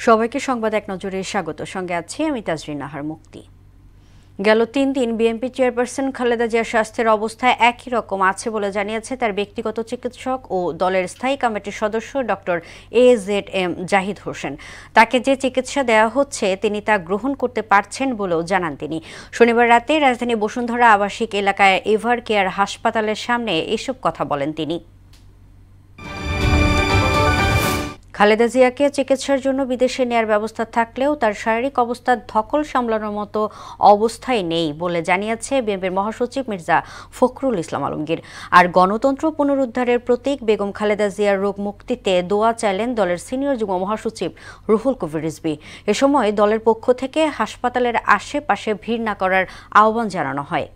সবাইকে সংবাদ এক নজরে স্বাগত। সঙ্গে আছি আমি তাজরিন নাহার মুক্তি। গেল ৩ দিন বিএনপি চেয়ারপারসন খালেদা জিয়ার স্বাস্থ্যের অবস্থা একই রকম আছে বলে জানিয়েছে তার ব্যক্তিগত চিকিৎসক ও দলের স্থায়ী কমিটির সদস্য ডক্টর AZM জাহিদ হোসেন। তাকে যে চিকিৎসা দেওয়া হচ্ছে তিনি তা গ্রহণ করতে পারছেন বলেও জানান তিনি। শনিবার রাতে রাজধানী বসুন্ধরা আবাসিক এলাকায় এভার কেয়ার হাসপাতালের সামনে এসব কথা বলেন তিনি। খালেদা জিয়াকে চিকিৎসার জন্য বিদেশে নেয়ার ব্যবস্থা থাকলেও তার শারীরিক অবস্থার ধকল সামলানোর মতো অবস্থায় নেই বলে জানিয়েছে বিএনপির মহাসচিব মির্জা ফখরুল ইসলাম আলমগীর। আর গণতন্ত্র পুনরুদ্ধারের প্রতীক বেগম খালেদা জিয়ার রোগ মুক্তিতে দোয়া চাইলেন দলের সিনিয়র যুগ্ম মহাসচিব রুহুল কবির রিজভী। এ সময় দলের পক্ষ থেকে হাসপাতালের আশেপাশে ভিড় না করার আহ্বান জানানো হয়।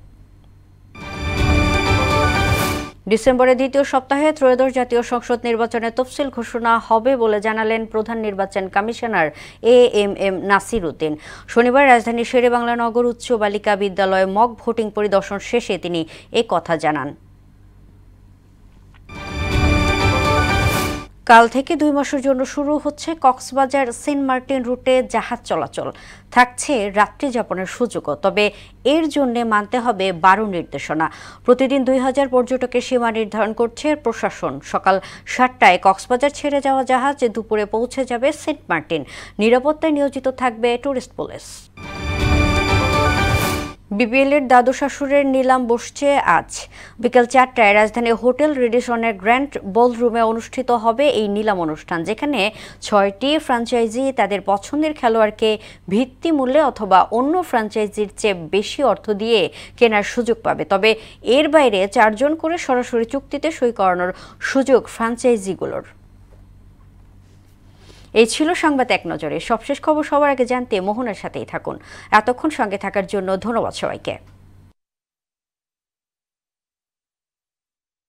ডিসেম্বরের দ্বিতীয় সপ্তাহে ত্রয়োদশ জাতীয় সংসদ নির্বাচনের তফসিল ঘোষণা হবে বলে জানালেন প্রধান নির্বাচন কমিশনার AMM নাসির উদ্দিন। শনিবার রাজধানীর শেরেবাংলা নগর উচ্চ বালিকা বিদ্যালয়ে মক ভোটিং পরিদর্শন শেষে তিনি এ কথা জানান। কাল থেকে 2 মাসের জন্য শুরু হচ্ছে কক্সবাজার সেন্ট মার্টিন রুটে জাহাজ চলাচল। থাকছে রাত্রি যাপনের সুযোগও, তবে এর জন্য মানতে হবে 12 নির্দেশনা। প্রতিদিন 2000 পর্যটকের সীমা নির্ধারণ করছে প্রশাসন। সকাল 7টায় কক্সবাজার ছেড়ে যাওয়া জাহাজ দুপুরে পৌঁছে যাবে সেন্ট মার্টিন। নিরাপত্তায় নিয়োজিত থাকবে টুরিস্ট পুলিশ। বিপিএলের দ্বাদশ আসরের নিলাম বসছে আজ বিকেল 4টায় রাজধানীর হোটেল রেডিসনের গ্র্যান্ড বলরুমে অনুষ্ঠিত হবে এই নিলাম অনুষ্ঠান, যেখানে 6টি ফ্র্যাঞ্চাইজি তাদের পছন্দের খেলোয়াড়কে ভিত্তি মূল্যে অথবা অন্য ফ্র্যাঞ্চাইজির চেয়ে বেশি অর্থ দিয়ে কেনার সুযোগ পাবে। তবে এর বাইরে 4 জন করে সরাসরি চুক্তিতে সই করানোর সুযোগ ফ্র্যাঞ্চাইজিগুলোর। এই ছিল সংবাদ এক নজরে। সবশেষ খবর সবার আগে জানতে মোহনার সাথেই থাকুন। এতক্ষণ সঙ্গে থাকার জন্য ধন্যবাদ সবাইকে।